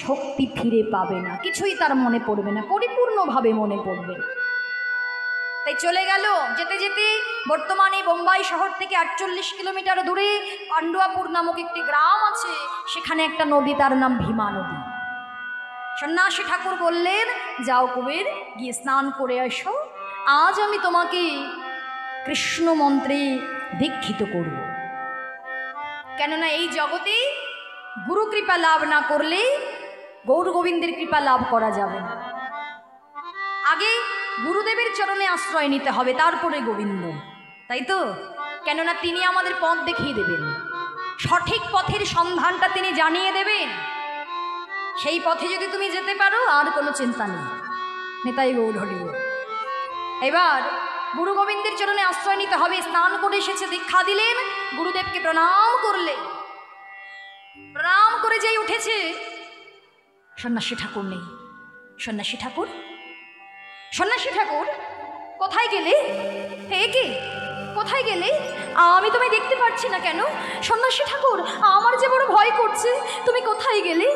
শক্তি ফিরে পাবে না, কিছুই তার মনে পড়বে না, পরিপূর্ণভাবে মনে পড়বে না। তাই চলে গেল। যেতে যেতে বর্তমানে বোম্বাই শহর থেকে 48 কিলোমিটার দূরে পান্ডুয়াপুর নামক একটি গ্রাম আছে, সেখানে একটা নদী, তার নাম ভীমা নদী। সন্ন্যাসী ঠাকুর বললেন, যাও কুবের, গিয়ে স্নান করে আসো, আজ আমি তোমাকে কৃষ্ণ মন্ত্রে দীক্ষিত করব। কেননা এই জগতে গুরু কৃপা লাভ না করলে গৌর গোবিন্দের কৃপা লাভ করা যাবে না। আগে গুরুদেবের চরণে আশ্রয় নিতে হবে, তারপরে গোবিন্দ, তাই তো? কেননা তিনি আমাদের পথ দেখিয়ে দেবেন, সঠিক পথের সন্ধানটা তিনি জানিয়ে দেবেন। সেই পথে যদি তুমি যেতে পারো, আর কোনো চিন্তা নেই। নেতাই গৌর হরি বল। এবার গুরু গোবিন্দের চরণে আশ্রয় নিতে হবে। স্নান করে এসেছে, দীক্ষা দিলেন, গুরুদেবকে প্রণাম করলেন। প্রণাম করে যেই উঠেছে, সন্ন্যাসী ঠাকুর নেই। সন্ন্যাসী ঠাকুর, সন্ন্যাসী ঠাকুর কোথায় গেলে? হে কি, কোথায় গেলে? আমি তোমায় দেখতে পাচ্ছি না কেন? সন্ন্যাসী ঠাকুর, আমার যে বড় ভয় করছে, তুমি কোথায় গেলে?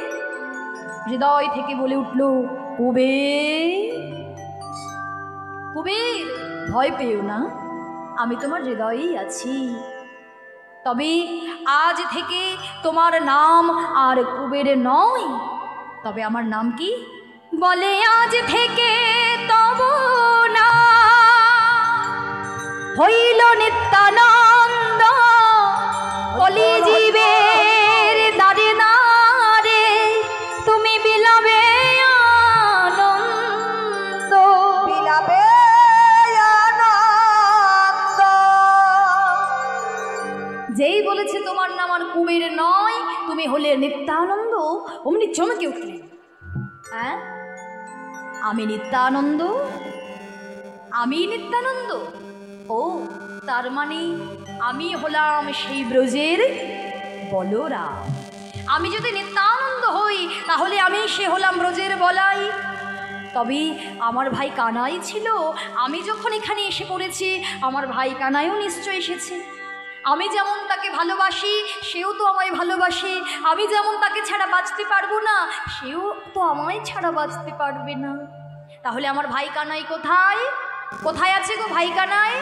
হৃদয় থেকে বলে উঠল, কুবের, কুবের, ভয় পেও না, আমি তোমার হৃদয়েই আছি। তবে আজ থেকে তোমার নাম আর কুবের নয়, তবে আমার নাম কি? বলে আজ থেকে তব না হইল নিত্যানন্দ, কলি জীবের দাঁড়ে না রে, তুমি বিলাবে আনন্দ, বিলাবে আনন্দ। যেই বলেছে তোমার নাম আর কুবের নয়, তুমি হলে নিত্যানন্দ, অমনি চমকে উঠলেন। হ্যাঁ, আমি নিত্যানন্দ? আমি নিত্যানন্দ? ও, তার মানে আমি হলাম সেই ব্রজের বলরাম। আমি যদি নিত্যানন্দ হই, তাহলে আমি সে হলাম ব্রজের বলাই। তবে আমার ভাই কানাই ছিল, আমি যখন এখানে এসে পড়েছি, আমার ভাই কানাইও নিশ্চয় এসেছে। আমি যেমন তাকে ভালোবাসি, সেও তো আমায় ভালোবাসে। আমি যেমন তাকে ছাড়া বাঁচতে পারবো না, সেও তো আমায় ছাড়া বাঁচতে পারবে না। তাহলে আমার ভাই কানাই কোথায়? কোথায় আছে গো ভাই কানাই?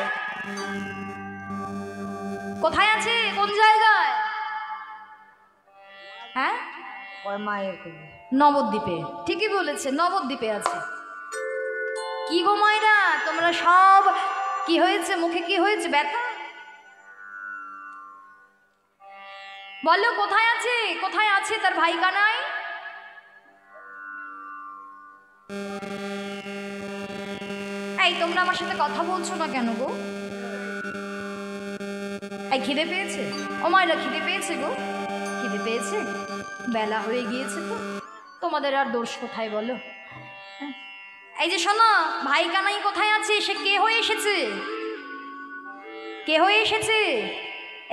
কোথায় আছে? কোন জায়গায়? হ্যাঁ, নবদ্বীপে। ঠিকই বলেছে, নবদ্বীপে আছে। কি গো মায়েরা, তোমরা সব কি হয়েছে? মুখে কি হয়েছে? ব্যথা? বলো, কোথায় আছে? কোথায় আছে তার ভাই কানাই? এই তোমরা আমার সাথে কথা বলছো না কেন গো? এই খিদে পেয়েছে? ও মায়েরা, খিদে পেয়েছে গো? খিদে পেয়েছে? বেলা হয়ে গিয়েছে তো, তোমাদের আর দোষ কোথায় বলো? এই যে শোনো, ভাই কানাই কোথায় আছে? সে কে হয়ে এসেছে? কে হয়ে এসেছে?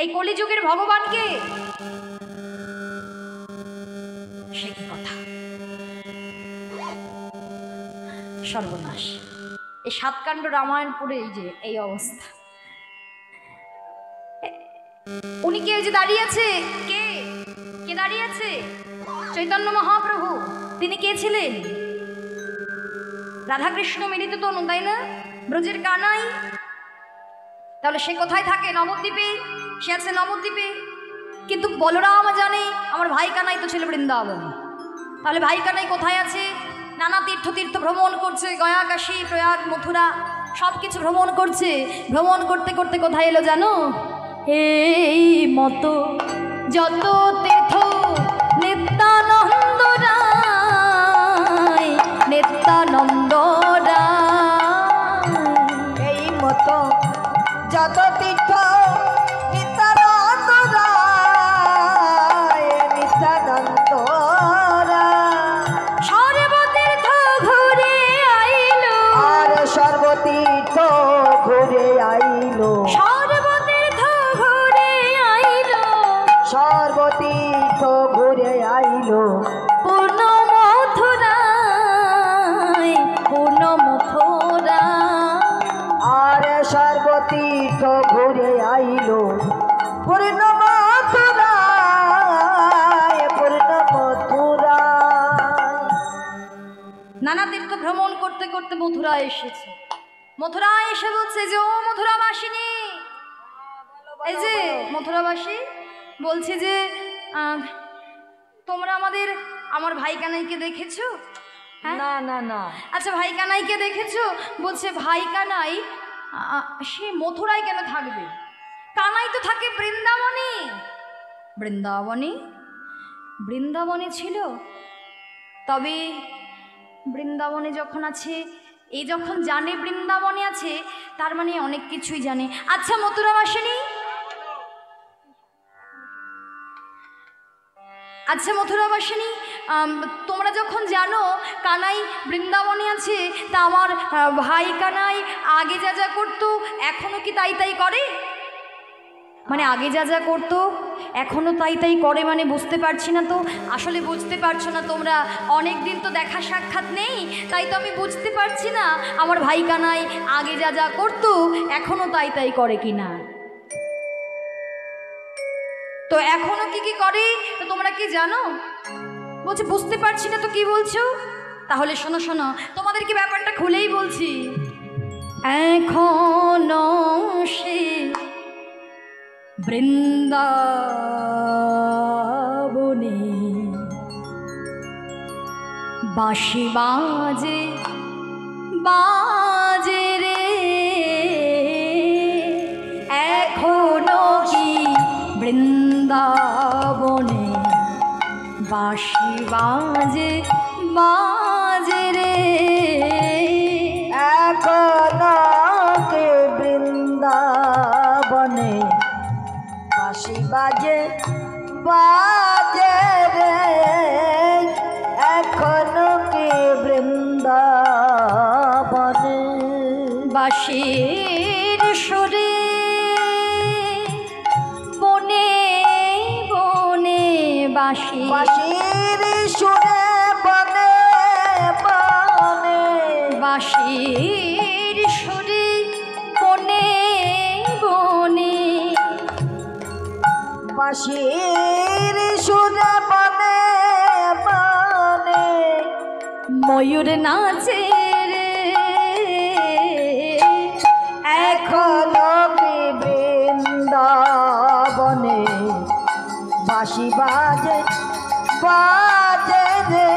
এই কলিযুগের ভগবানকে। সে কি কথা? সর্বনাশ! এই সাতকাণ্ড রামায়ণ পড়ে এই যে এই অবস্থা। উনি কে? যে দাঁড়িয়ে আছে, কে? কে দাঁড়িয়ে আছে? চৈতন্য মহাপ্রভু। তিনি কে ছিলেন? রাধাকৃষ্ণ মিলিত তনু, তাই না? ব্রজের কানাই। তাহলে সে কোথায় থাকে? নবদ্বীপে। সে আছে নবদ্বীপে। কিন্তু বলরাম জানে আমার ভাই কানাই তো ছিল বৃন্দাবন। তাহলে ভাই কানাই কোথায় আছে? নানা তীর্থ তীর্থ ভ্রমণ করছে, গয়া, কাশী, প্রয়াগ, মথুরা সব কিছু ভ্রমণ করছে। ভ্রমণ করতে করতে কোথায় এলো জানো? এই মতো যত তীর্থ নিত্যানন্দ রায়, নিত্যানন্দ রায়। এই মতো যত তীর্থ নিত্যানন্দ রায়, নিত্যানন্দ রায়। সর্বতীর্থ ঘুরে আইলো, আর সর্বতীর্থ ঘুরে আইলো, সর্বতীর্থ ঘুরে আইলো, সর্বতীর্থ নানা তীর্থ ভ্রমণ করতে করতে মথুরায় এসেছে। মথুরায় এসে বলছে যে ও মথুরাবাসিনী, এই যে মথুরাবাসী, বলছে যে তোমরা আমার ভাই কানাইকে দেখেছো? হ্যাঁ, না না না। আচ্ছা ভাই কানাইকে দেখেছো? বলছে ভাই কানাই সে মথুরায় কেন থাকবে? কানাই তো থাকে বৃন্দাবনে। বৃন্দাবনে? বৃন্দাবনে ছিল, তবে বৃন্দাবনে যখন আছে, এই যখন জানে বৃন্দাবনে আছে, তার মানে অনেক কিছুই জানে। আচ্ছা মথুরাবাসিনী, আচ্ছা মথুরাবাসিনী, তোমরা যখন জানো কানাই বৃন্দাবনে আছে, তা আমার ভাই কানাই আগে যা যা করতো এখনো কি তাই তাই করে? মানে আগে যা যা করতো এখনো তাই তাই করে, মানে বুঝতে পারছি না তো। আসলে বুঝতে পারছো না তোমরা, অনেক দিন তো দেখা সাক্ষাৎ নেই, তাই তো আমি বুঝতে পারছি না আমার ভাই কানাই আগে যা যা করতো এখনো তাই তাই করে কিনা। তো এখনো কি কি করে তো তোমরা কি জানো? বলছে বুঝতে পারছি না তো কি বলছো? তাহলে শোনো শোনো, তোমাদের কি ব্যাপারটা খুলেই বলছি। এখনো সে বৃন্দাবনে বাঁশি বাজে বাজে রে, এখনো কি বৃন্দাবনে বাঁশি বাজে বাজে রে, এখনো কি বৃন্দাবনে বাঁশি বাজে বাজে রে, এখনো কি বৃন্দাবনে বাঁশির সুরে বনে বনে বাঁশি, বাঁশির সুরে বনে বনে, বাঁশির সুরে বনে বনে, বাঁশির সুরে বনে বনে, ময়ূর নাচে রে, এখনো কি বৃন্দাবনে বাঁশি বাজে বাজে রে,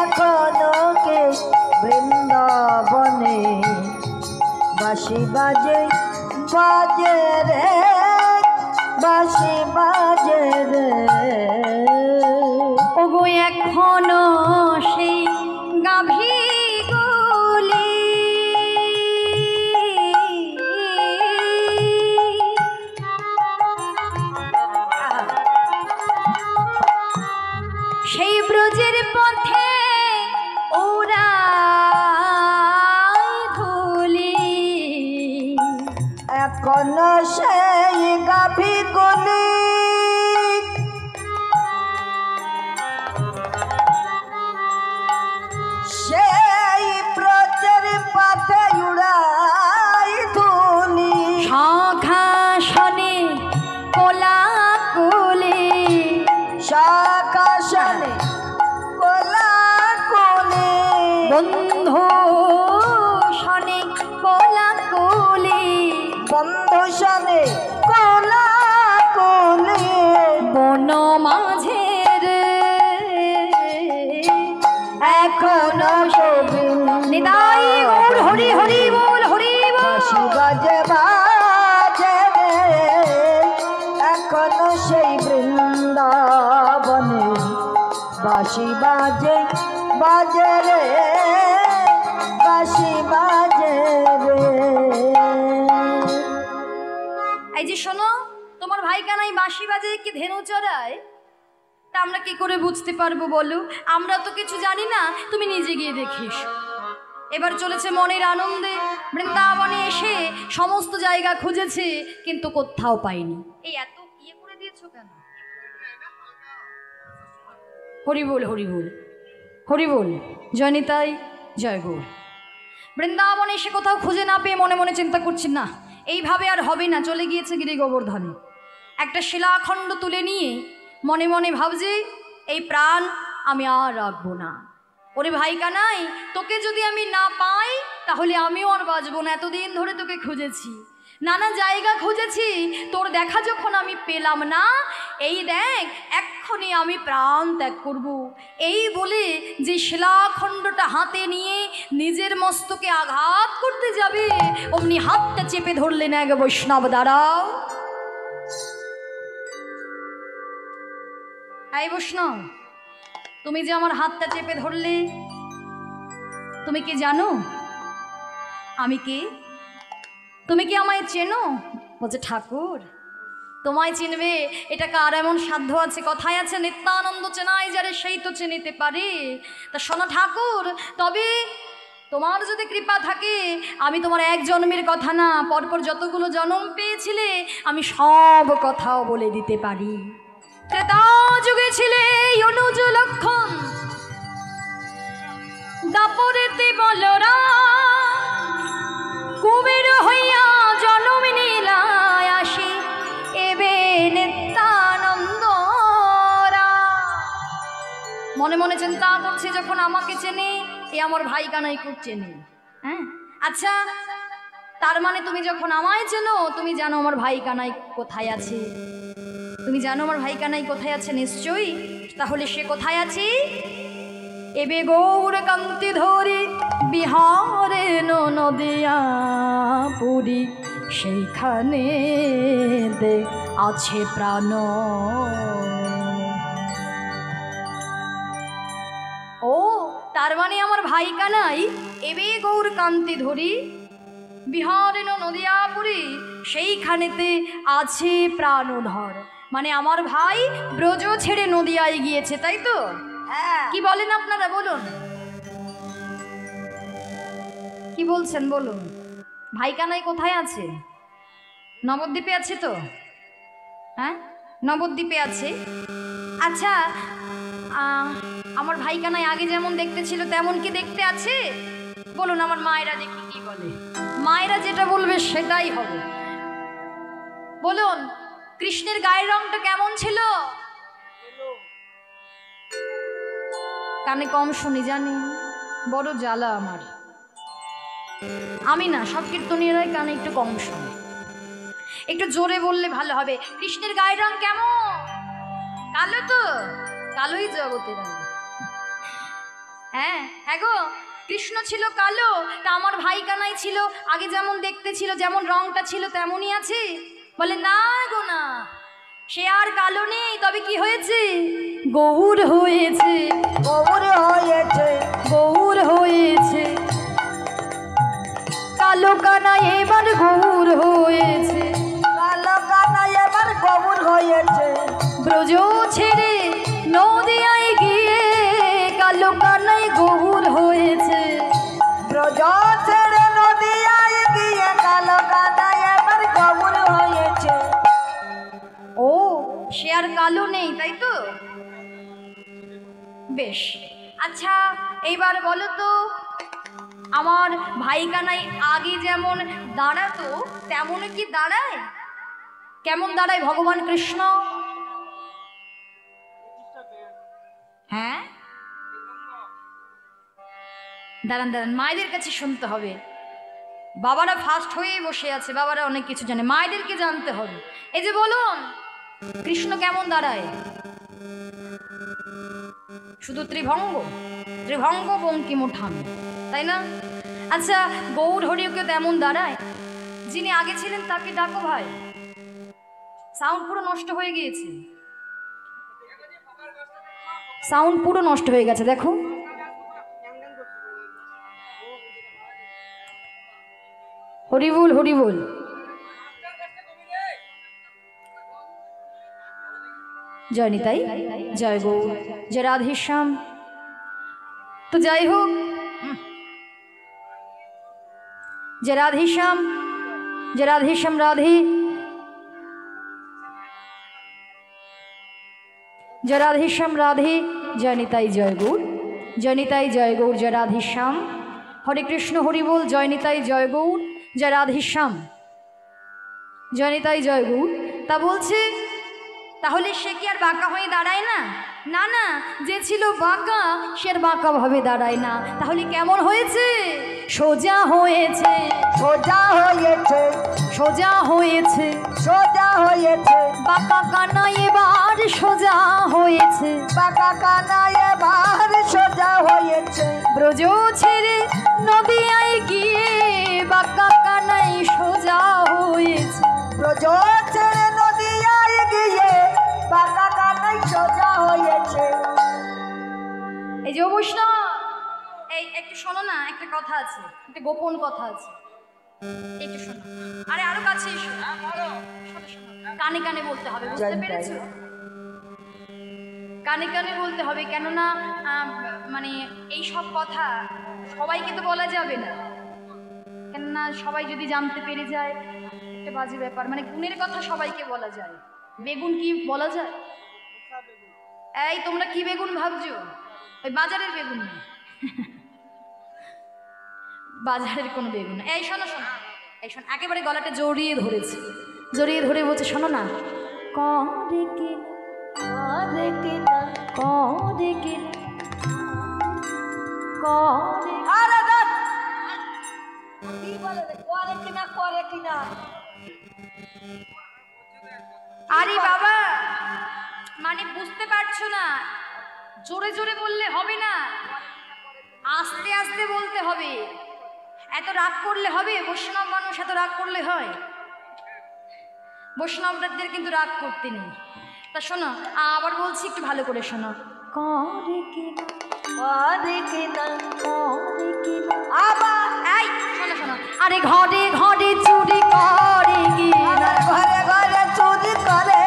এখনো কি বৃন্দাবনে বাঁশি বাজে বাজে রে, বাঁশি বাজে রে। ওগো এখনো সেই গাভী গুলি সেই ব্রজের পথে ওরা ধুলি, এখনো সেই গাভী গুলি সেই ব্রজের পথে উড়াই ধুলি, শাখাসনে কোলা কোলে, শাখাসনে কোলা কোলে, বন্ধু সনে কোলা কোলে, বন্ধু সনে কোলা কোলে, বন মাঝের এখনো নিতাই গৌর হরি হরি বল হরি বাঁশি বল। বাজে বাজে রে, এখনো সেই বৃন্দাবনে বাঁশি বাজে বাজে রে, বাঁশি বাজে রে। এই যে শোনো, তোমার ভাই কানাই বাঁশি বাজে কি ধেনু চড়ায়, তা আমরা কি করে বুঝতে পারবো বলো? আমরা তো কিছু জানি না, তুমি নিজে গিয়ে দেখিস। এবার চলেছে মনের আনন্দে, বৃন্দাবনে এসে সমস্ত জায়গা খুঁজেছে কিন্তু কোথাও পাইনি। এই এত ইয়ে করে দিয়েছো কেন? হরি বল হরি বল হরি বল, জয় নিতাই জয় গৌর। বৃন্দাবনে এসে কোথাও খুঁজে না পেয়ে মনে মনে চিন্তা করছি, না এইভাবে আর হবে না। চলে গিয়েছে গিরি গোবর্ধনে, একটা শিলাখণ্ড তুলে নিয়ে মনে মনে ভাবছে এই প্রাণ আমি আর রাখবো না। ওরে ভাই কানাই, তোকে যদি আমি না পাই তাহলে আমিও আর বাঁচবো না। এতদিন ধরে তোকে খুঁজেছি, নানা জায়গা খুঁজেছি, তোর দেখা যখন আমি পেলাম না, এই দেখ এক্ষুনি আমি প্রাণ ত্যাগ করব। এই বলে যে শিলাখণ্ডটা হাতে নিয়ে নিজের মস্তকে আঘাত করতে যাবে, অমনি হাতটা চেপে ধরলেন এক বৈষ্ণব। দাঁড়াও, এই বৈষ্ণব, তুমি যে আমার হাতটা চেপে ধরলে, তুমি কি জানো আমি কে? তুমি কি আমায় চেনো? বলছে ঠাকুর, তোমায় চিনবে এটা কার এমন সাধ্য আছে? কথায় আছে নিত্যানন্দ চেনাই যারে সেই তো চিনিতে পারে। তা শোনো ঠাকুর, তবে তোমার যদি কৃপা থাকে আমি তোমার এক জন্মের কথা না, পরপর যতগুলো জন্ম পেয়েছিলে আমি সব কথাও বলে দিতে পারি। ত্রেতা যুগে ছিলে অনুজ লক্ষণ, দাপরেতে বলরা কুবের হইয়া জনম নীলায় আসি এবে নিত্যানন্দরা। মনে মনে চিন্তা করছি যখন আমাকে চেনে, এ আমার ভাই কানাইকে চেনে। হ্যাঁ আচ্ছা, তার মানে তুমি যখন আমায় চেনো, তুমি জানো আমার ভাই কানাই কোথায় আছে? তুমি জানো আমার ভাই কানাই কোথায় আছে নিশ্চয়ই। তাহলে সে কোথায় আছে? এবে গৌর কান্তি ধরি বিহারে নদিয়া পুরী, সেইখানে আছে প্রাণ। ও তার মানে আমার ভাই কানাই এবে গৌর কান্তি ধরি বিহারে নদিয়া পুরী, সেইখানেতে আছে প্রাণধর। মানে আমার ভাই ব্রজ ছেড়ে নদিয়ায় গিয়েছে, তাই তো? কি বলেন আপনারা? বলুন, কি বলছেন বলুন। ভাই কানাই কোথায় আছে? নবদ্বীপে আছে তো? হ্যাঁ নবদ্বীপে আছে। আচ্ছা, আমার ভাই কানাই আগে যেমন দেখতে ছিল তেমন কি দেখতে আছে? বলুন, আমার মায়েরা দেখি কি বলে। মায়েরা যেটা বলবে সেটাই হবে। বলুন, কৃষ্ণের গায়ের রংটা কেমন ছিল? কানে কম শুনি জানি, বড় জ্বালা আমার। আমি না, সব কীর্তনীয়রাই কানে একটু কম শুনে। একটু জোরে বললে ভালো হবে। কৃষ্ণের গায়ের রং কেমন? কালো তো? কালোই জগতের আলো। হ্যাঁ হ্যাঁ গো, কৃষ্ণ ছিল কালো, তা আমার ভাই কানাই ছিল আগে যেমন দেখতে ছিল, যেমন রংটা ছিল তেমনই আছে? বলে না গো না, সে আর কালো নেই। তবে কি হয়েছে? গৌর হয়েছে। গৌর হয়েছে, গৌর হয়েছে। কালো কানাই এবার গৌর হয়েছে। কালো কানাই এবার গৌর হয়েছে। ব্রজ ছেড়ে নদিয়ায় গিয়ে কালো কানাই গৌর হয়েছে। ব্রজ ছেড়ে নদিয়ায় গিয়ে কালো কানাই এবার গৌর হয়েছে। ও সে আর কালো নেই, তাই তো? বেশ, আচ্ছা এইবার বলো তো, আমার ভাই কানাই আগে যেমন দাঁড়াতো তেমন কি দাঁড়ায়? কেমন দাঁড়ায় ভগবান কৃষ্ণ? হ্যাঁ দাঁড়ান দাঁড়ান, মায়েদের কাছে শুনতে হবে। বাবারা ফার্স্ট হয়েই বসে আছে, বাবারা অনেক কিছু জানে, মায়েদেরকে জানতে হবে। এই যে বলুন, কৃষ্ণ কেমন দাঁড়ায়? শুধু ত্রিভঙ্গ, ত্রিভঙ্গ বঙ্কিম উঠান, তাই না? আচ্ছা, গৌর হরিকে তেমন দাঁড়ায়? যিনি আগে ছিলেন তাকে ডাকো ভাই। সাউন্ড পুরো নষ্ট হয়ে গিয়েছে, সাউন্ড পুরো নষ্ট হয়ে গেছে, দেখো। Horrible horrible. জয় নিতাই, জয় গৌর, জয় রাধেশ্যাম। তো যাই হোক, জয় রাধেশ্যাম, জয় রাধেশ্যাম রাধে, জয় রাধেশ্যাম রাধে, জয় নিতাই জয় গৌর, জয় নিতাই জয় গৌর, জয় রাধেশ্যাম। হরে কৃষ্ণ হরি বল, জয় নিতাই জয় গৌর, জয় রাধেশ্যাম, জয় নিতাই জয় গৌর। তা বলছে তাহলে সে কি আর বাঁকা হয়ে দাঁড়ায় না? না না, যে ছিল বাঁকা সে আর বাঁকা ভাবে দাঁড়ায় না। তাহলে কেমন হয়েছে? সোজা হয়েছে, সোজা হয়েছে, সোজা হয়েছে, সোজা হয়েছে, বাঁকা কানা এবার সোজা হয়েছে, বাঁকা কানা এবার সোজা হয়েছে। ব্রজ ছেড়ে নদিয়ায় গিয়ে বাঁকা কানাই সোজা হয়েছে। ব্রজ ছেড়ে নদিয়ায় গিয়ে বাঁকা কানাই সোজা হয়েছে। এই যে বৈষ্ণব, এই একটু শোনো না, একটা কথা আছে, একটা গোপন কথা আছে, একটু শোনো। আরে আরো কাছে এসো, শোনো, শোনো। কানে কানে বলতে হবে, বুঝতে পেরেছো? কানে কানে বলতে হবে, কেননা মানে এই সব কথা সবাইকে তো বলা যাবে না, কেননা সবাই যদি জানতে পেরে যায় একটা বাজে ব্যাপার। মানে গুণের কথা সবাইকে বলা যায়, বেগুন কি বলা যায়? এই তোমরা কি বেগুন ভাবছো? ওই বাজারের বেগুন না, বাজারের কোনো বেগুন না। এই শোনো শোনো, এই শোন, একেবারে গলাটা জড়িয়ে ধরেছে, জড়িয়ে ধরে বলছে, শোনো না, করে কি করে কি না, করে কি করে, আরে দেখ কি বলে রে, করে কিনা করে কিনা। আরে বাবা, মানে বুঝতে পারছো না, জোরে জোরে বললে হবে না, আস্তে আস্তে বলতে হবে। এত রাগ করলে হবে? বৈষ্ণব মানুষ এত রাগ করলে হয়? বৈষ্ণবদের কিন্তু রাগ করতে নেই। তা শোনো, আবার বলছি, একটু ভালো করে শোনো। করে কিনা করে কিনা করে কিনা, আবার এই শোনো শোনো, আরে ঘরে ঘরে চুরি করে কিনা, ঘরে ঘরে চুরি করে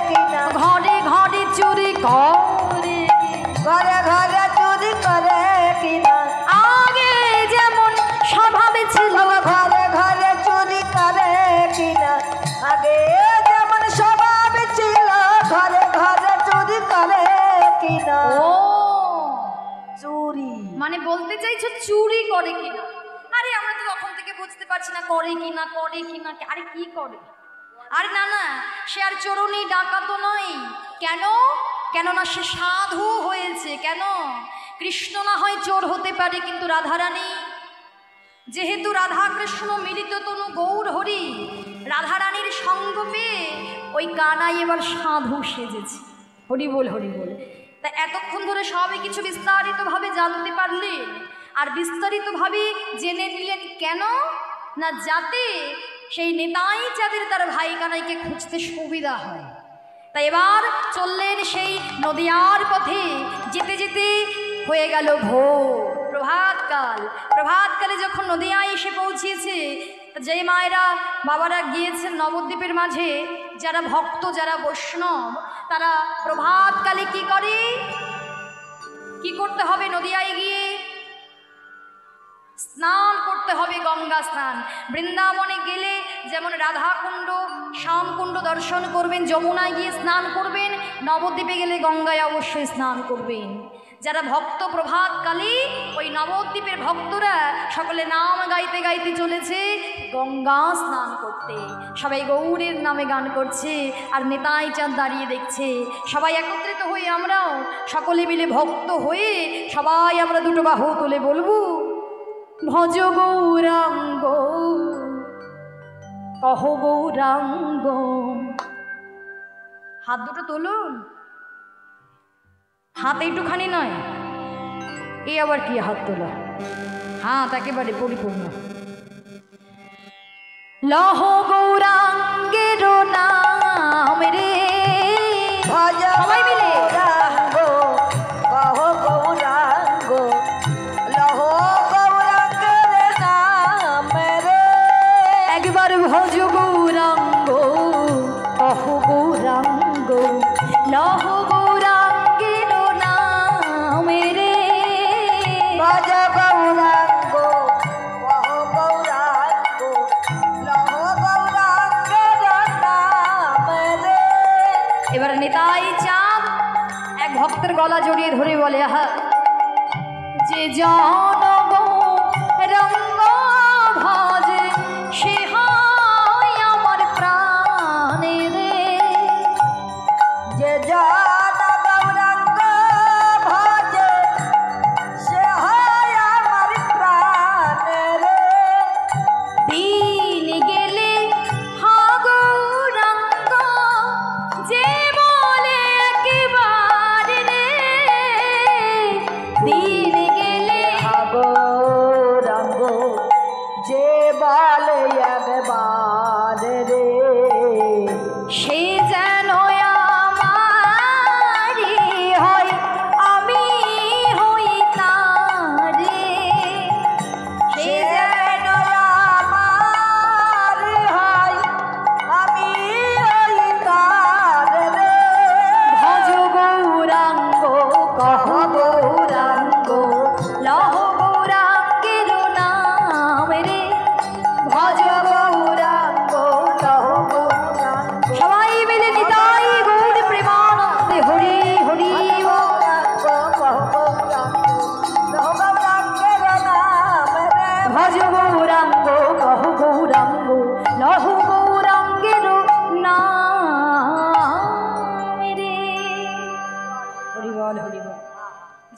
কিনা, ঘরে ঘরে চুরি করে, ঘরে ঘরে চুরি করে কিনা। আগে যেমন স্বভাবে ছিল, ঘরে ঘরে চুরি করে কিনা, আগে যেমন স্বভাব ছিল ঘরে ঘরে চুরি করে কিনা। ও চুরি মানে বলতে চাইছো চুরি করে কিনা? আরে আমরা তো তখন থেকে বুঝতে পারছি না করে কিনা, করে কিনা, আরে কি করে? আরে না না, সে আর চোরনি ডাকাতো নয়। কেন? কেননা সে সাধু হয়েছে। কেন? কৃষ্ণ না হয় চোর হতে পারে, কিন্তু রাধারানী যেহেতু রাধা কৃষ্ণ মিলিত তনু গৌর হরি, রাধারানীর সঙ্গ পেয়ে ওই কানাই এবার সাধু সেজেছে। হরি বল, হরি বল। তা এতক্ষণ ধরে সবই কিছু বিস্তারিতভাবে জানতে পারলেন, আর বিস্তারিতভাবে জেনে নিলেন কেন? না যাতে সেই নেতাই যাদের তার ভাই কানাইকে খুঁজতে সুবিধা হয়। তাই এবার চললেন সেই নদিয়ার পথে। যেতে যেতে হয়ে গেল ভোর, প্রভাতকাল। প্রভাতকালে যখন নদিয়ায় এসে পৌঁছিয়েছে, যে মায়েরা বাবারা গিয়েছেন নবদ্বীপের মাঝে, যারা ভক্ত, যারা বৈষ্ণব, তারা প্রভাতকালে কি করে? কি করতে হবে? নদিয়ায় গিয়ে স্নান করতে হবে, গঙ্গা স্নান। বৃন্দাবনে গেলে যেমন রাধাকুণ্ড, শ্যামকুণ্ড দর্শন করবেন, যমুনায় গিয়ে স্নান করবেন, নবদ্বীপে গেলে গঙ্গায় অবশ্যই স্নান করবেন। যারা ভক্ত প্রভাতকালে, ওই নবদ্বীপের ভক্তরা সকলে নাম গাইতে গাইতে চলেছে গঙ্গা স্নান করতে। সবাই গৌরের নামে গান করছে, আর নেতাই চাঁদ দাঁড়িয়ে দেখছে। সবাই একত্রিত হয়ে আমরাও সকলে মিলে ভক্ত হয়ে সবাই আমরা দুটো বাহু তুলে বলবো, ভজ গৌরাঙ্গ কহ গৌরাঙ্গ। হাত দুটো তুলুন, হাত এইটুখানি নয়, এ আবার কি হাত তোলা? হাত একেবারে পরিপূর্ণ। লহ গৌরাঙ্গের নাম রে, ভজ সবাই মিলে গৌরাঙ্গ কহ গৌরাঙ্গ, লহ গৌরাঙ্গের নাম রে। একবার ভজ গৌরাঙ্গ কহ গৌরাঙ্গ, লহ গৌরাঙ্গের নাম রে। ভজ গৌরাঙ্গ কহ গৌরাঙ্গ, লহ গৌরাঙ্গের নাম রে। এবার নেতাই চাঁদ এক ভক্তের গলা জড়িয়ে ধরে বলে, আহা, যে জন রঙ্গ ভজে সে হয় আমার প্রাণে রে।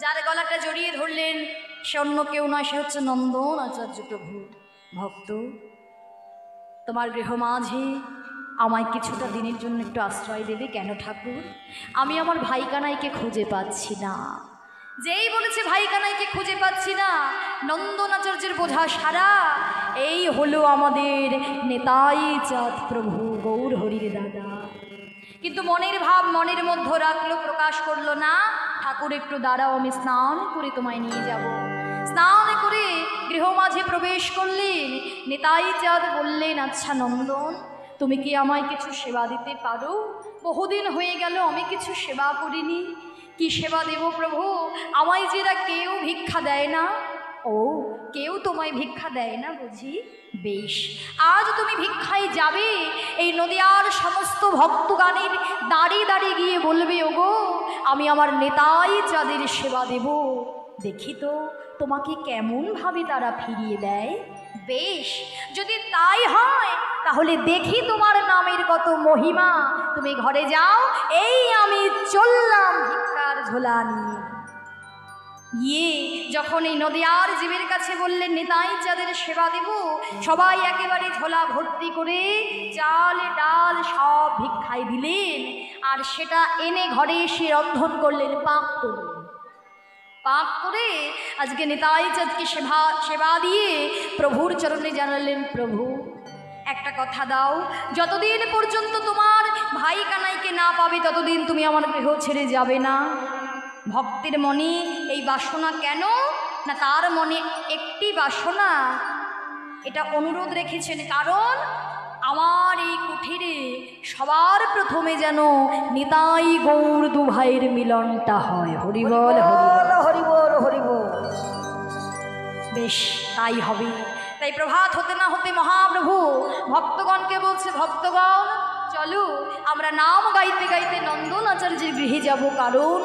যার গলাটা জড়িয়ে ধরলেন সে অন্য কেউ নয়, সে হচ্ছে নন্দন আচার্য প্রভু। ভক্ত, তোমার গৃহ মাঝে আমায় কিছুটা দিনের জন্য একটু আশ্রয় দেবে? কেন ঠাকুর? আমি আমার ভাই কানাইকে খুঁজে পাচ্ছি না। যেই বলেছে ভাই কানাইকে খুঁজে পাচ্ছি না, নন্দনাচার্যের বোঝা সারা। এই হলো আমাদের নেতাই চাঁদ প্রভু গৌর হরির দাদা। কিন্তু মনের ভাব মনের মধ্যে রাখলো, প্রকাশ করলো না। ঠাকুর একটু দাঁড়াও, আমি স্নান করে তোমায় নিয়ে যাব। স্নান করে গৃহ মাঝে প্রবেশ করলেন। নেতাই চাঁদ বললেন, আচ্ছা নন্দন, তুমি কি আমায় কিছু সেবা দিতে পারো? বহুদিন হয়ে গেল আমি কিছু সেবা করিনি। কি সেবা দেব প্রভু? আমায় যেরা কেউ ভিক্ষা দেয় না। ও, কেউ তোমায় ভিক্ষা দেয় না বুঝি? বেশ, আজ তুমি ভিক্ষায় যাবে। এই নদিয়ার সমস্ত ভক্তগানের দাঁড়িয়ে দাঁড়িয়ে গিয়ে বলবে, ওগো আমি আমার নেতাই চাঁদের সেবা দেব। দেখি তো তোমাকে কেমনভাবে তারা ফিরিয়ে দেয়। বেশ, যদি তাই হয় তাহলে দেখি তোমার নামের কত মহিমা। তুমি ঘরে যাও, এই আমি চললাম ভিক্ষার ঝোলা নিয়ে। গিয়ে যখন এই নদিয়ার জীবের কাছে বললেন নিতাই চাঁদের সেবা দেব, সবাই একেবারে ঝোলা ভর্তি করে চাল ডাল সব ভিক্ষায় দিলেন। আর সেটা এনে ঘরে এসে রন্ধন করলেন, পাক করলেন। পাক করে আজকে নিতাই চাঁদকে সেবা দিয়ে প্রভুর চরণে জানালেন, প্রভু একটা কথা দাও, যতদিন পর্যন্ত তোমার ভাই কানাইকে না পাবে ততদিন তুমি আমার গৃহ ছেড়ে যাবে না। ভক্তের মনে এই বাসনা কেন না, তার মনে একটি বাসনা, এটা অনুরোধ রেখেছেন, কারণ আমার এই কুঠিরে সবার প্রথমে যেন নিতাই গৌর দু ভাইয়ের মিলনটা হয়। হরিবল হরিবল হরিবল হরিবল। বেশ, তাই হবে। তাই প্রভাত হতে না হতে মহাপ্রভু ভক্তগণকে বলছে, ভক্তগণ চলো আমরা নাম গাইতে গাইতে নন্দন আচার্যের গৃহে যাব। কারণ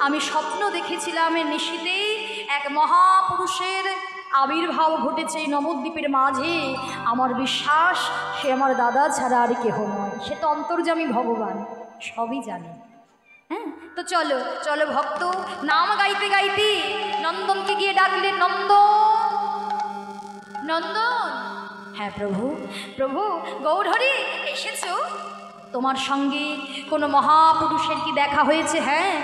আমি স্বপ্ন দেখেছিলাম নিশীতে এক মহাপুরুষের আবির্ভাব ঘটেছে নবদ্বীপের মাঝে। আমার বিশ্বাস সে আমার দাদা ছাড়া আর কেহ নয়, সে তো অন্তর্যামী ভগবান, সবই জানে। হ্যাঁ, তো চলো চলো ভক্ত। নাম গাইতে গাইতে নন্দনকে গিয়ে ডাকলেন, নন্দন নন্দন। হ্যাঁ প্রভু, প্রভু গৌরহরি এসেছো? তোমার সঙ্গে কোনো মহাপুরুষের কি দেখা হয়েছে? হ্যাঁ,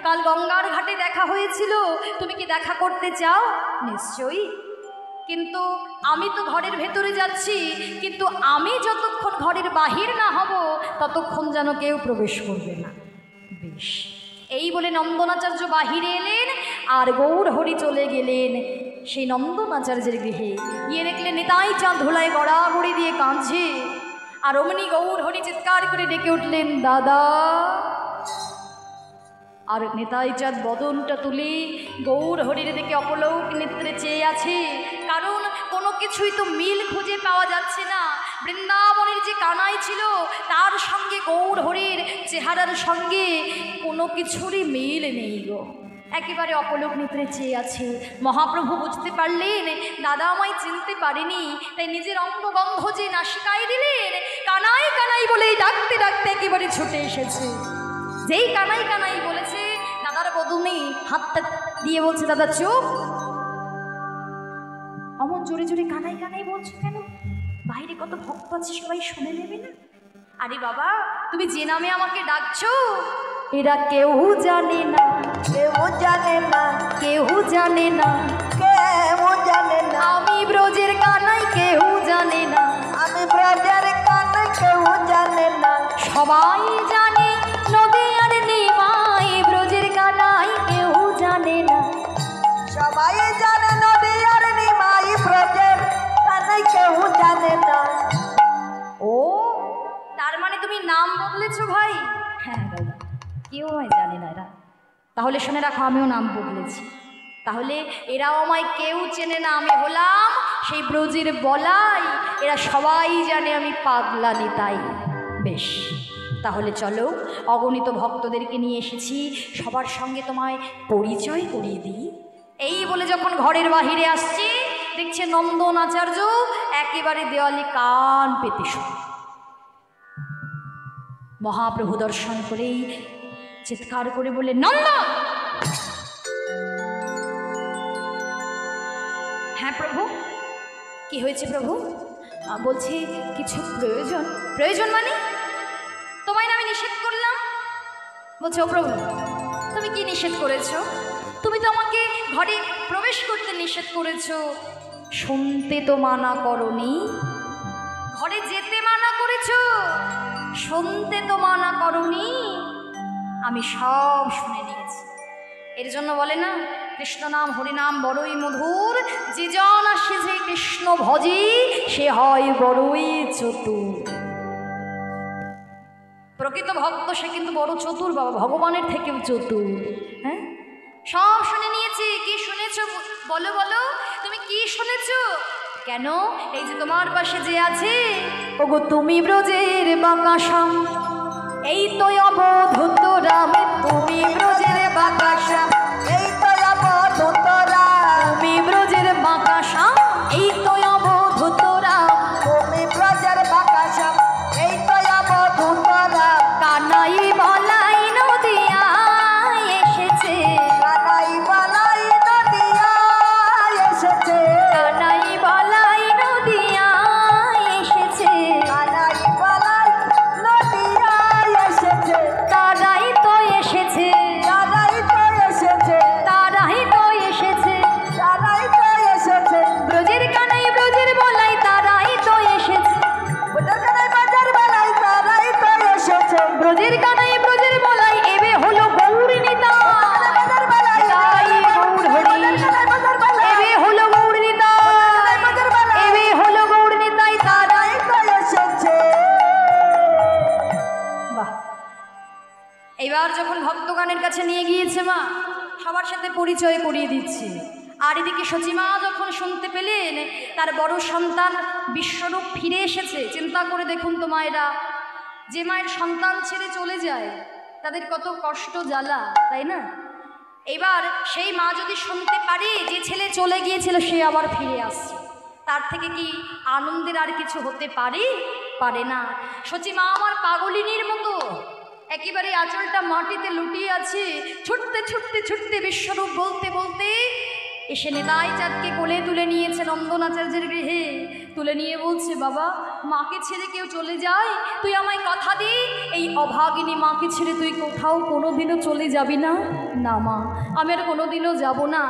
কাল গঙ্গার ঘাটে দেখা হয়েছিল। তুমি কি দেখা করতে চাও? নিশ্চয়ই, কিন্তু আমি তো ঘরের ভেতরে যাচ্ছি, কিন্তু আমি যতক্ষণ ঘরের বাহির না হব ততক্ষণ যেন কেউ প্রবেশ করবে না। বেশ, এই বলে নন্দনাচার্য বাহিরে এলেন আর গৌরহরি চলে গেলেন সেই নন্দনাচার্যের গৃহে। গিয়ে দেখলেন নিতাই চাঁদ ধুলায় গড়াগড়ি দিয়ে কাঁদছে। আর অমনি গৌরহরি চিৎকার করে ডেকে উঠলেন, দাদা। আর নিতাই চাঁদ বদনটা তুলে গৌরহরির দিকে অপলক নেত্রে চেয়ে আছে, কারণ কোনো কিছুই তো মিল খুঁজে পাওয়া যাচ্ছে না। বৃন্দাবনের যে কানাই ছিল তার সঙ্গে গৌরহরির চেহারার সঙ্গে কোনো কিছুরই মিল নেই গো, একেবারে অপলক নেত্রে চেয়ে আছে। মহাপ্রভু বুঝতে পারলেন দাদা আমায় চিনতে পারেনি, তাই নিজের অঙ্গগন্ধ যে নাসিকায় দিলেন, কানাই কানাই বলেই ডাকতে ডাকতে একেবারে ছুটে এসেছে। যেই কানাই কানাই বলেছে, দাদার বদনে হাতটা দিয়ে বলছে, দাদা চুপ, অমন জোরে জোরে কানাই কানাই বলছো কেন? বাইরে কত ভক্ত আছে, সবাই শুনে নেবে না? আরে বাবা, তুমি যে নামে আমাকে ডাকছো এরা কেউ জানে না, কেউ জানে না, কেউ জানে না, কেউ জানে না, আমি ব্রজের কানাই, কেউ জানে না, আমি ব্রজের কানাই, কেউ জানে না, সবাই জানে নদিয়ার নিমাই, ব্রজের কানাই কেউ জানে না, সবাই জানে নদিয়ার নিমাই, ব্রজের কানাই কেউ জানে না। ও, তার মানে তুমি নাম বদলেছো ভাই? হ্যাঁ দাদা, কেউ আমায় জানে না এরা। তাহলে শুনে রাখো, আমিও নাম বদলেছি। তাহলে এরাও আমায় কেউ চেনে না, আমি হলাম সেই ব্রজের বলাই। এরা সবাই জানে আমি পাগলা নিতাই। বেশ, তাহলে চলো, অগণিত ভক্তদেরকে নিয়ে এসেছি, সবার সঙ্গে তোমায় পরিচয় করিয়ে দিই। এই বলে যখন ঘরের বাহিরে আসছে, দেখছে নন্দন আচার্য একেবারে দেওয়ালে কান পেতে শুনে। মহাপ্রভু দর্শন করেই চিৎকার করে বলে, নন্দন হ্যাঁ প্রভু, কি হয়েছে প্রভু? বলছি কিছু প্রয়োজন। প্রয়োজন মানে? তোমায় না আমি নিষেধ করলাম। বলছে ও প্রভু, তুমি কি নিষেধ করেছো? তুমি তো আমাকে ঘরে প্রবেশ করতে নিষেধ করেছো, শুনতে তো মানা করনি। ঘরে যেতে মানা করেছো, শুনতে তো মানা করনি। আমি সব শুনে নিয়েছি। এর জন্য বলে না, কৃষ্ণ নাম হরিনাম বড়ই মধুর, যে জন আসে যে কৃষ্ণ ভজে সে হয় বড়ই চতুর। প্রকৃত ভক্ত সে কিন্তু বড় চতুর বাবা, ভগবানের থেকেও চতুর। হ্যাঁ, সব শুনে নিয়েছি। কি শুনেছো বলো বলো, তুমি কি শুনেছো? কেন, এই যে তোমার পাশে যে আছে, ওগো তুমি ব্রজের বাঁকাশ্যাম, এই তো অবধূত রাম, তুমি ব্রজের বাঁকাশ্যাম, এই তো অবধূত রাম, তুমি ব্রজের বাঁকাশ্যাম, এই তো অবধূত রাম, তুমি ব্রজের বাঁকাশ্যাম, এই তো অবধূত রাম। কানাই বলাই নদিয়া এসেছে, কানাই বালাই নদিয়া এসেছে, কানাই বলাই নদিয়া এসেছে, কানাই বালাই নদিয়া এসেছে, তারাই তো এসেছে, তারাই তো এসেছে, তারাই তো এসেছে, তারাই তো এসেছে, ব্রজের কানাই ব্রজের বলাই তারাই তো এসেছে, ওদের কানাই বাজার বালাই তারাই তো এসেছে, ব্রজের কানাই ব্রজের বলাই এবে হলো গৌর নিতাই, বাজার বালাই তাই গৌর হরি, কানাই বাজার বালাই এবে হলো গৌর নিতাই, বাজার বালাই এবে হলো গৌর নিতাই, তারাই। তারাই তো এসেছে। বাহ, এইবার যখন ভক্তগণের কাছে নিয়ে গিয়েছে মা, সবার সাথে পরিচয় করিয়ে দিচ্ছে। আর এদিকে সচিমা যখন শুনতে পেলেন তার বড় সন্তান বিশ্বরূপ ফিরে এসেছে, চিন্তা করে দেখুন তো মায়েরা, যে মায়ের সন্তান ছেড়ে চলে যায় তাদের কত কষ্ট জ্বালা, তাই না? এবার সেই মা যদি শুনতে পারে যে ছেলে চলে গিয়েছিল সে আবার ফিরে আসছে, তার থেকে কি আনন্দের আর কিছু হতে পারে? পারে না। সচিমা আমার পাগলিনীর মতো একেবারে আঁচলটা মাটিতে লুটিয়ে আছে, ছুটতে ছুটতে ছুটতে বিশ্বরূপ বলতে বলতে এসে নিতাই চাঁদকে কোলে তুলে নিয়েছে নন্দনাচার্যের গৃহে। তুলে নিয়ে বলছে, বাবা, মাকে ছেড়ে কেউ চলে যায়, তুই আমায় কথা দি, এই অভাগিনী মাকে ছেড়ে তুই কোথাও কোনোদিনও চলে যাবি না। না মা, আমি আর কোনোদিনও যাব না।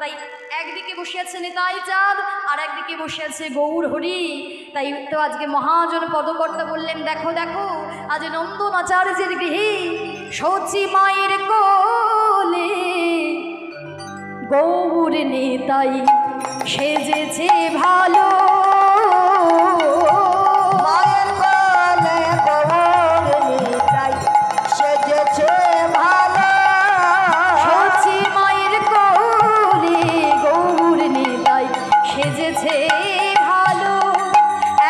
তাই একদিকে বসে আছে নিতাই চাঁদ, আর একদিকে বসে আছে গৌর হরি। তাই তো আজকে মহাজন পদকর্তা বললেন, দেখো দেখো, আজ নন্দনাচার্যের গৃহে সচি মায়ের কোলে গৌর নিতাই সেজেছে ভালো, মায়ের কোলে গৌর নিতাই সেজেছে ভালো, সচি মায়ের কোলে গৌর নিতাই সেজেছে ভালো।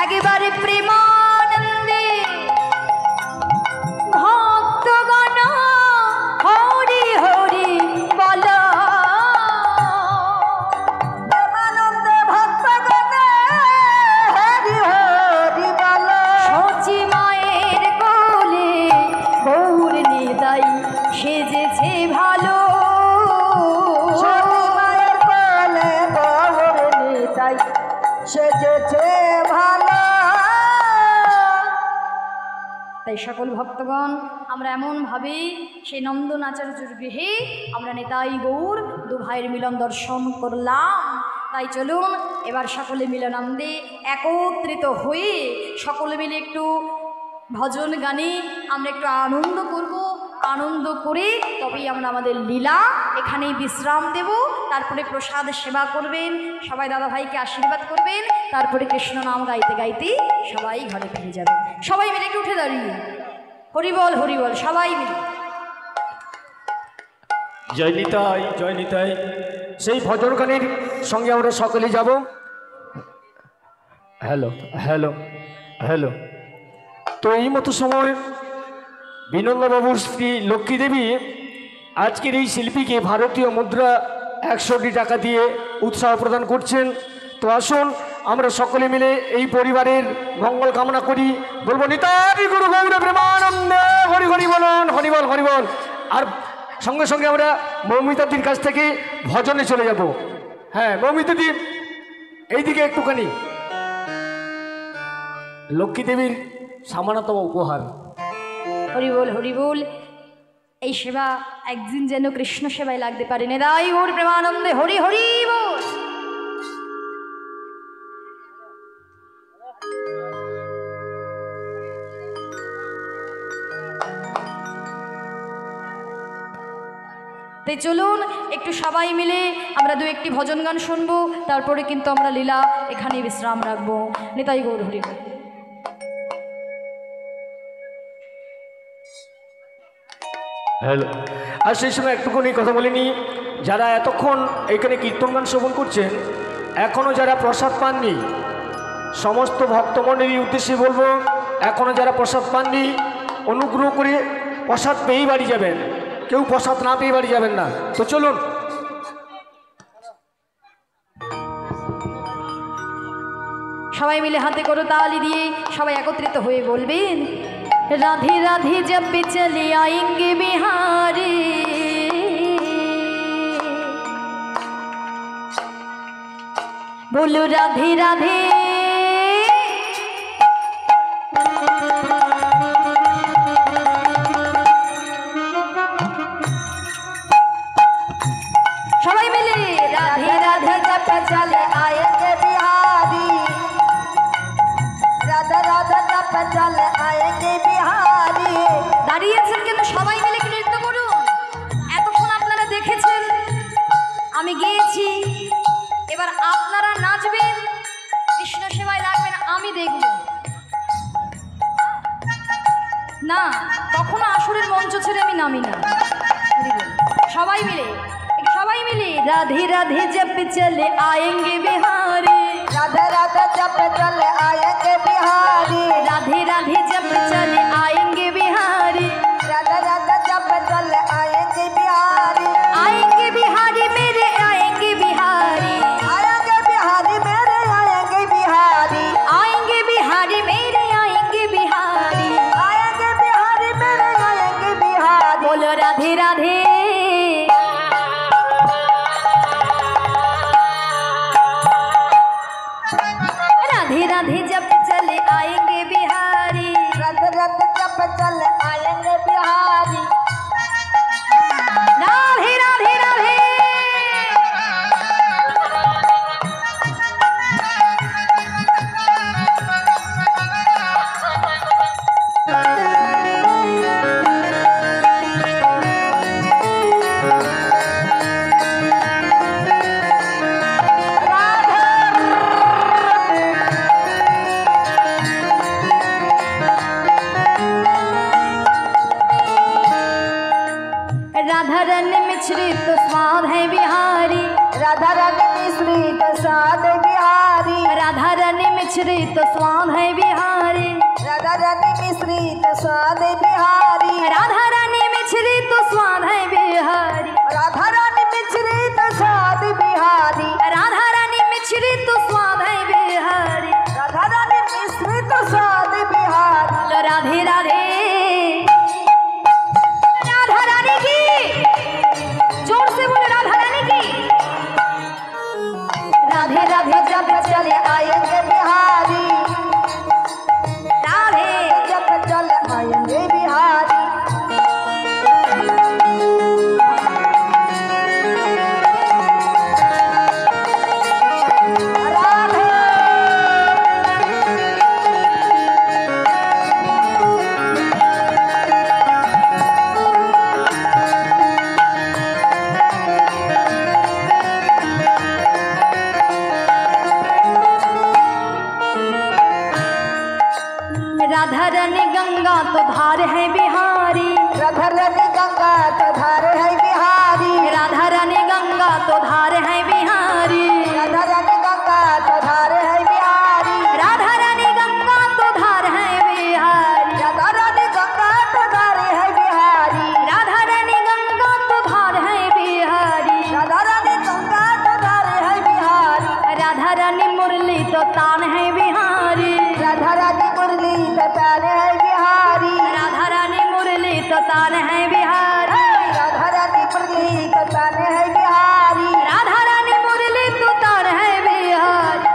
একবারে প্রেমানন্দে ভক্তগণ হরি হরি বলা, প্রেমানন্দে ভক্তগণে হরি হরি বলো, সচি মায়ের কোলে গৌর নিতাই সেজেছে ভালো, সতী মায়ের কোলে গৌর নিতাই সেজেছে ভালো। তাই সকল ভক্তগণ আমরা এমনভাবে সেই নন্দনাচার্যের গৃহে আমরা নিতাই গৌর দু ভাইয়ের মিলন দর্শন করলাম। তাই চলুন এবার সকলে মিলনান্দে একত্রিত হয়ে সকলে মিলে একটু ভজন গানে আমরা একটু আনন্দ করব। আনন্দ করে তবেই আমরা আমাদের লীলা এখানেই বিশ্রাম দেব। তারপরে প্রসাদ সেবা করবেন, সবাই দাদা ভাইকে আশীর্বাদ করবেন, তারপরে কৃষ্ণ নাম গাইতে গাইতে সবাই ঘরে ফিরে যাবেন। সবাই মিলে একটু উঠে দাঁড়িয়ে হরিবল হরিবল সবাই মিলে। জয় নিতাই, জয় নিতাই। সেই ভজন গানের সঙ্গে আমরা সকলে যাব। Hello hello hello. তো এই মতো সময় বিনন্দবাবুর স্ত্রী লক্ষ্মী দেবী আজকের এই শিল্পীকে ভারতীয় মুদ্রা 100 টাকা দিয়ে উৎসাহ প্রদান করছেন। তো আসুন আমরা সকলে মিলে এই পরিবারের মঙ্গল কামনা করি। বলবো নিতাই গুরু গৌর প্রেমানন্দে হরি হরি বলুন, হরিবল হরিবল। আর সঙ্গে সঙ্গে আমরা মৌমিতাদির কাছ থেকে ভজনে চলে যাব। হ্যাঁ মৌমিতাদি, এইদিকে একটুখানি লক্ষ্মী দেবীর সামান্যতম উপহার। হরিবোল হরিবোল। এই সেবা একদিন যেন কৃষ্ণ সেবায় লাগতে পারে। নেদাই ওর প্রেমানন্দে হরি হরি বল। তাই চলুন একটু সবাই মিলে আমরা দু একটি ভজন গান শুনবো, তারপরে কিন্তু আমরা লীলা এখানে বিশ্রাম রাখবো। নেতাই গৌর হরি বল। হ্যালো। আর সেই সময় একটুখানি কথা বলিনি, যারা এতক্ষণ এখানে কীর্তন গান শ্রবণ করছেন, এখনও যারা প্রসাদ পাননি, সমস্ত ভক্তমণ্ডলীর উদ্দেশ্যে বলবো, এখনও যারা প্রসাদ পাননি অনুগ্রহ করে প্রসাদ পেয়েই বাড়ি যাবেন, কেউ প্রসাদ না পেয়ে বাড়ি যাবেন না। তো চলুন। সবাই মিলে হাতে করো তালি দিয়ে সবাই একত্রিত হয়ে বলবেন, राधे राधे जब भी चले आएंगे बिहारी, बोलो राधे राधे। सबाई मिले राधे राधे जब चले आएंगे बिहारी, राधा राधा जब चले आएंगे बिहारी। দাঁড়িয়েছেন কিন্তু সবাই মিলে একটু নৃত্য করুন। এতক্ষণ আপনারা দেখেছেন আমি গেয়েছি, এবার আপনারা নাচবেন, কৃষ্ণ সেবায় লাগবেন, আমি দেখব না, কখনো আসরের মঞ্চ ছেড়ে আমি নামি না। সবাই মিলে राधे राधे जब चले आएंगे बिहारी, राधा राधा जब चले आएंगे बिहारी। राधे राधे जब चले आएंगे बिहारी, राधा राधा जब चले आएंगे बिहारी। आएंगे बिहारी मेरे आएंगे बिहारी, आएंगे बिहारी मेरे आएंगे बिहारी। आएंगे बिहारी मेरे आएंगे बिहारी। आएंगे बिहारी मेरे आएंगे बिहारी। बोलो राधे राधे। राधे राधे जब चले आएंगे बिहारी, राधा राधा जब चले आएंगे बिहारी। राधे राधे राधे। राधा रानी मिश्रित स्वाद है बिहारी, राधा रानी मिश्रित स्वाद बिहारी। राधा रानी मिश्रित स्वाद है बिहारी, राधा रानी मिश्रित स्वाद बिहारी। राधा रानी मिश्रित स्वाद है बिहारी, राधा रानी मिश्रित स्वाद बिहारी। राधा रानी मिश्रित स्वाद है बिहारी। राधा रानी मिश्रित स्वाद बिहारी। बोलो राधे राधे। राधा रानी की, जोर से बोलो राधा रानी की। राधे राधे जब चले आएंगे बिहारी, राधे जब चले आएंगे बिहारी। राधे राधा रानी गंगा तो धार है बिहारी, राधा रानी गंगा तो धार है बिहारी। राधा रानी गंगा तो धार है बिहारी। राधा रानी गंगा तो धार है बिहारी। राधा रानी गंगा तो धार है बिहारी। राधा रानी गंगा तो धार है बिहारी। राधा रानी गंगा तो धार है बिहारी। राधा रानी गंगा तो धार है बिहारी। राधा रानी मुरली तो तान है बिहारी। राधा रानी मुरली तो तान है बिहारी। राधा रानी मुरली तो तान है बिहारी। राधा रानी मुरली तो तान है बिहारी। राधा रानी मुरली तो तान है बिहारी।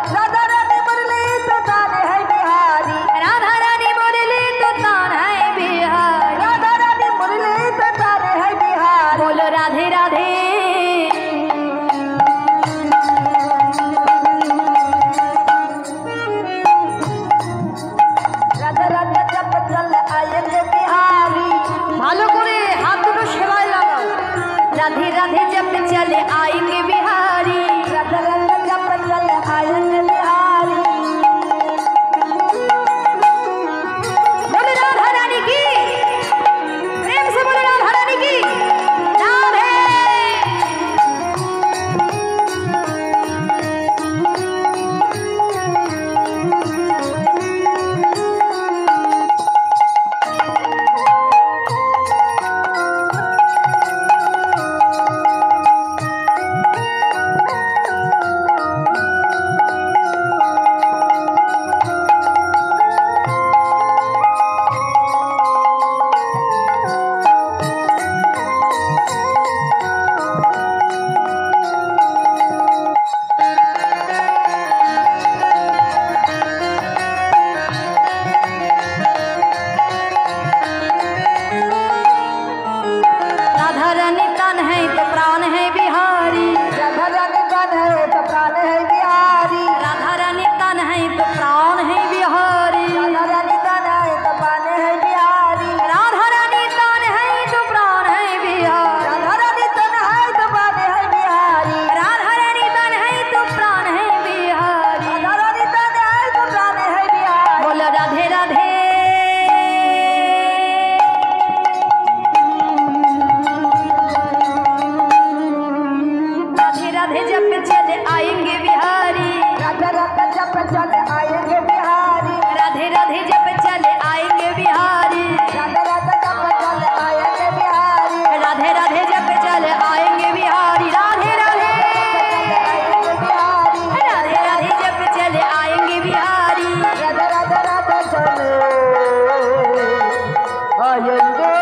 राधे जब चले आएंगे बिहारी राधे राधे जब चले आएंगे बिहारी राधे राधे जब चले आएंगे बिहारी राधे राधे जब चले आएंगे बिहारी राधे राधे जब चले आएंगे बिहारी राधे राधे आएंगे बिहारी राधे राधे जब चले आएंगे बिहारी राधे राधे राधे चले आएंगे बिहारी।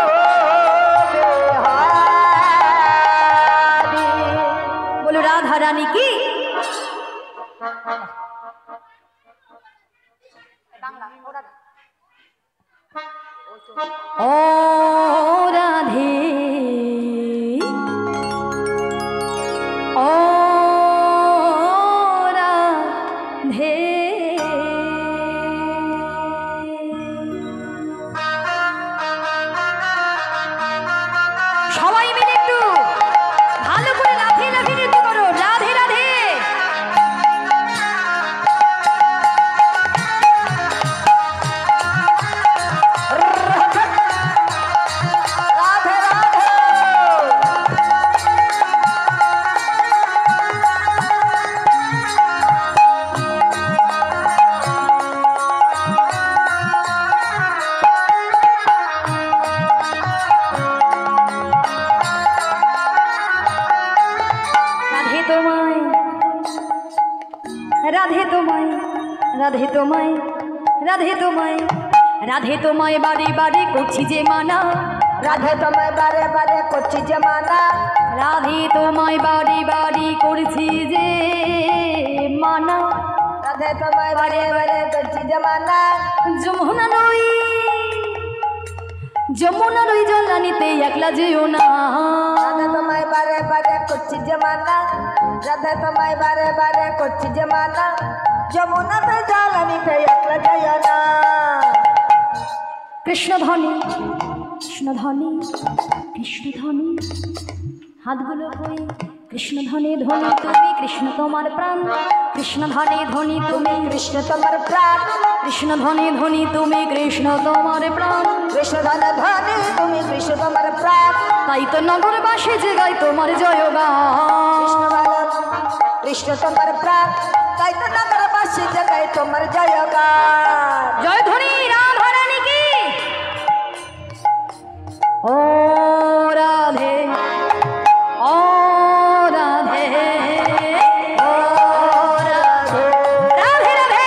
बोलो राधा रानी की ओ राधे ओ राधे সবাই মিলে একটু ভালো করে লাফিয়ে লাফিয়ে নৃত্য করো রাধে রাধে राधे राधे রাধে তোমায় রাধে তোমায় রাধে তোমায় রাধে তোমায় রাধে তোমায় বাড়ি বাড়ি করছি যে মানা राधे तुम्हें बारे बारे कुछ जमाना রাধে তোমায় বাড়ি বাড়ি করছি যে মানা राधे तुम्हें बारे बारे कुछ जमाना যমুনা রই জলানিতে একলা যেও না राधे तुम्हें बारे बारे कुछ जमाना राधे तुम्हें बारे बारे कुछ जमाना जमुना पे जालनी पे एकला जयना কৃষ্ণধনী কৃষ্ণধনী কৃষ্ণধনী হাতগুলো কই কৃষ্ণধনী ধ্বনি তুমি কৃষ্ণ তোমার প্রাণ কৃষ্ণধনী ধ্বনি তুমি कृष्ण तुम्हार प्राण কৃষ্ণধনী ধ্বনি তুমি কৃষ্ণ তোমার প্রাণ कृष्ण धन धनी तुम्हें कृष्ण तुम्हार प्राण তাই তো নগরবাসী যে গাই তোমার জয়গান कृष्ण वाला कृष्ण तुम्हार प्राण ताई तो नगर बासी जगह तुम्हार जयगान জয়ধ্বনি রাধা রানী কি ও রাধে ও রাধে ও রাধে রাধে রাধে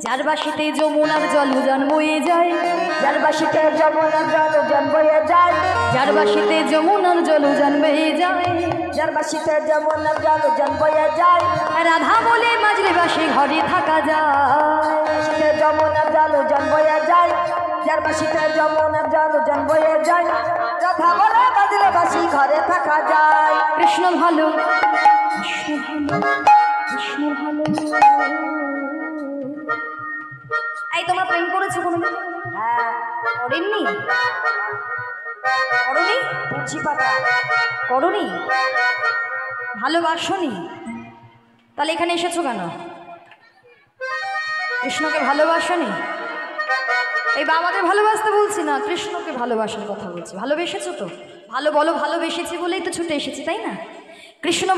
যার বাসিতে যমুনার জল উজান বয়ে যায় যার বাসিতে যমুনার জল উজান বয়ে যায় যার বাসিতে যমুনার জল উজান বয়ে যায় যার বাসিতে যমুনার জল উজান বয়ে যায় রাধা বলে মাজরে বাসে ঘরে থাকা যায় বাসিতে যমুনার জল উজান বয়ে যায় যার বাসিতে যমুনার জল উজান বয়ে যায় রাধা বলে বাজলে বাসি ঘরে থাকা যায় কৃষ্ণ ভালো কৃষ্ণ ভালো কৃষ্ণ ভালো এই তোমরা প্রেম করেছো কোনোদিন হ্যাঁ করেননি করনি পুঁজি পাতা করনি ভালোবাসনি তাহলে এখানে এসেছো কেন কৃষ্ণকে ভালোবাসনি এই বাবাদের ভালোবাসতে বলছি না কৃষ্ণকে ভালোবাসার কথা বলছি ভালোবেসেছো তো ভালো বলো ভালোবেসেছি বলেই তো ছুটে এসেছি তাই না কৃষ্ণ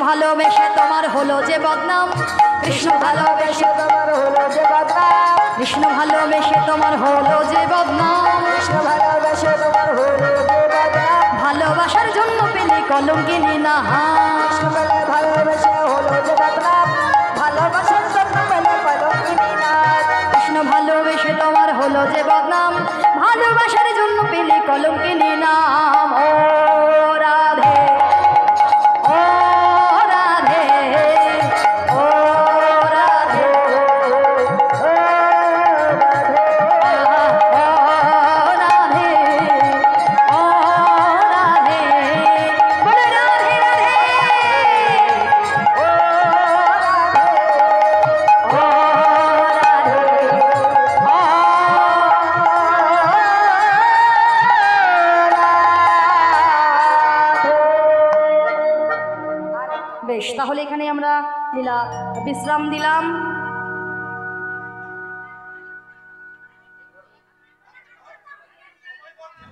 ভালোবেসে তোমার হলো যে বদনাম কৃষ্ণ ভালোবেসে তোমার হলো যে বদনাম কৃষ্ণ ভালোবেসে তোমার হলো যে বদনাম কৃষ্ণ ভালোবেসে তোমার হলো যে বদনাম ভালোবাসার জন্য পেলে কলঙ্কিনী না কৃষ্ণ বলে ভালোবেসে হলো যে বদনাম ভালোবাসার জন্য পেলে কলঙ্কিনী না কৃষ্ণ ভালোবেসে তোমার হলো যে বদনাম ভালোবাসার জন্য পেলে কলঙ্কিনী নাম ও রাধে ও রাধে ও রাধে ও বেশ, তাহলে এখানে আমরা লীলা বিশ্রাম দিলাম।